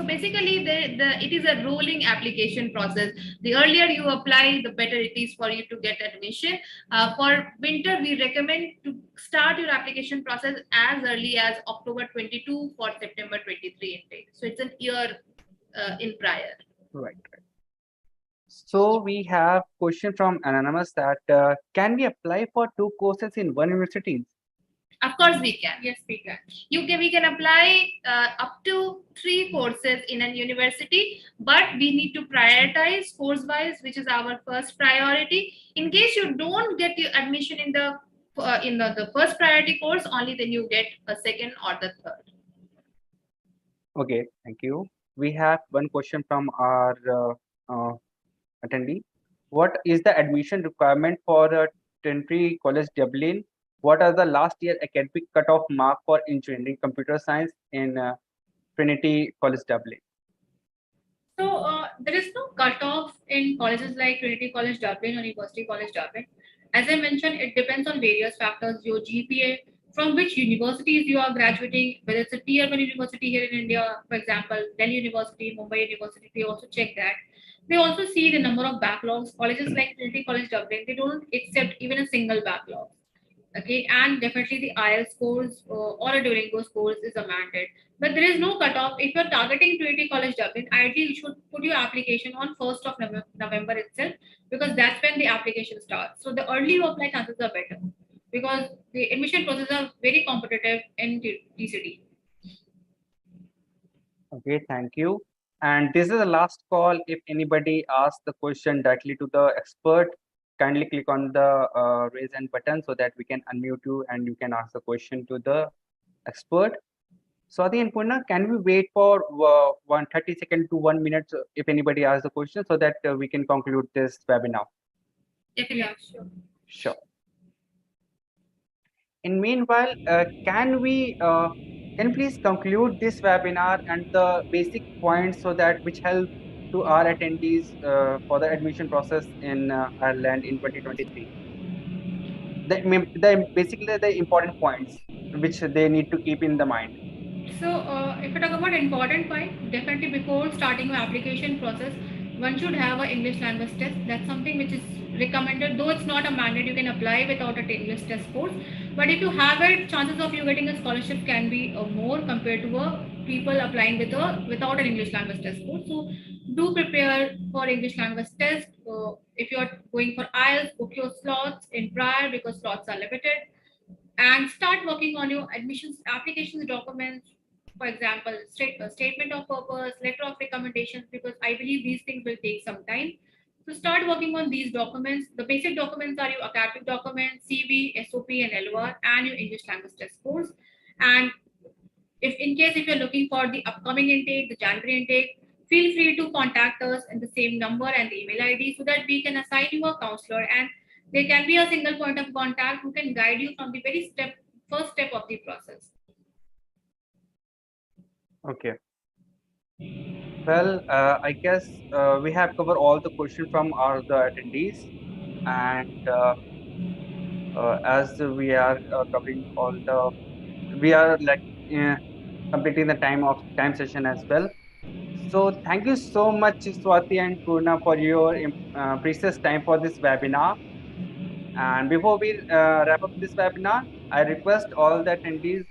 basically, it is a rolling application process. The earlier you apply, the better it is for you to get admission. For winter, we recommend to start your application process as early as October 22 for September 23 intake. So it's an year in prior. Right. So we have question from Anonymous that can we apply for 2 courses in one university? Of course, we can. Yes, we can. We can apply up to 3 courses in a university, but we need to prioritize course wise, which is our first priority. In case you don't get your admission in the first priority course, only then you get a second or the third. Okay, thank you. We have one question from our attendee. What is the admission requirement for Trinity College Dublin? What are the last year academic cutoff mark for engineering computer science in Trinity College Dublin? So there is no cutoff in colleges like Trinity College Dublin or University College Dublin. As I mentioned, it depends on various factors, your GPA, from which universities you are graduating, whether it's a tier 1 university here in India, for example, Delhi University, Mumbai University, they also check that. They also see the number of backlogs. Colleges like Trinity College Dublin, they don't accept even a single backlog. Okay, and definitely the IELTS scores or a Duolingo scores is a mandate. But there is no cutoff. If you're targeting Trinity College Dublin, ideally you should put your application on 1st of November itself, because that's when the application starts. So the early you apply, chances are better, because the admission processes are very competitive in TCD. Okay, thank you. And this is the last call. If anybody asks the question directly to the expert, kindly click on the raise hand button so that we can unmute you and you can ask the question to the expert. Swati and Purna, can we wait for 30 seconds to 1 minute if anybody asks the question so that we can conclude this webinar? Yeah, sure. Sure. In meanwhile, can please conclude this webinar and the basic points so that which help to our attendees for the admission process in Ireland in 2023? Basically the important points which they need to keep in the mind. So if you talk about important point, definitely before starting your application process, one should have an English language test. That's something which is recommended, though it's not a mandate. You can apply without an English test course, but if you have it, chances of you getting a scholarship can be more compared to people applying without an English language test course. So do prepare for English language test. If you're going for IELTS, book your slots in prior, because slots are limited, and start working on your admissions applications documents. For example, statement of purpose, letter of recommendations, because I believe these things will take some time. So start working on these documents. The basic documents are your academic documents, CV, SOP, and LOR, and your English language test course. And if you're looking for the upcoming intake, the January intake, feel free to contact us in the same number and the email ID so that we can assign you a counselor, and there can be a single point of contact who can guide you from the first step of the process. Okay. Well, I guess we have covered all the questions from the attendees, and as we are covering we are like completing the time session as well. So thank you so much, Swati and Purna, for your precious time for this webinar. And before we wrap up this webinar, I request all the attendees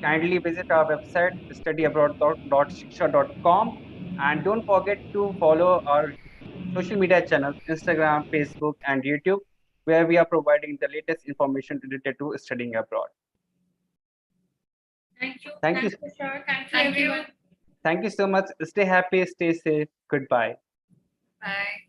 kindly visit our website studyabroad.shiksha.com, and don't forget to follow our social media channels, Instagram, Facebook, and YouTube, where we are providing the latest information related to studying abroad. Thank you. Thank you. Tushar. Thank you, Thank you. everyone. Thank you so much. Stay happy, stay safe. Goodbye. Bye.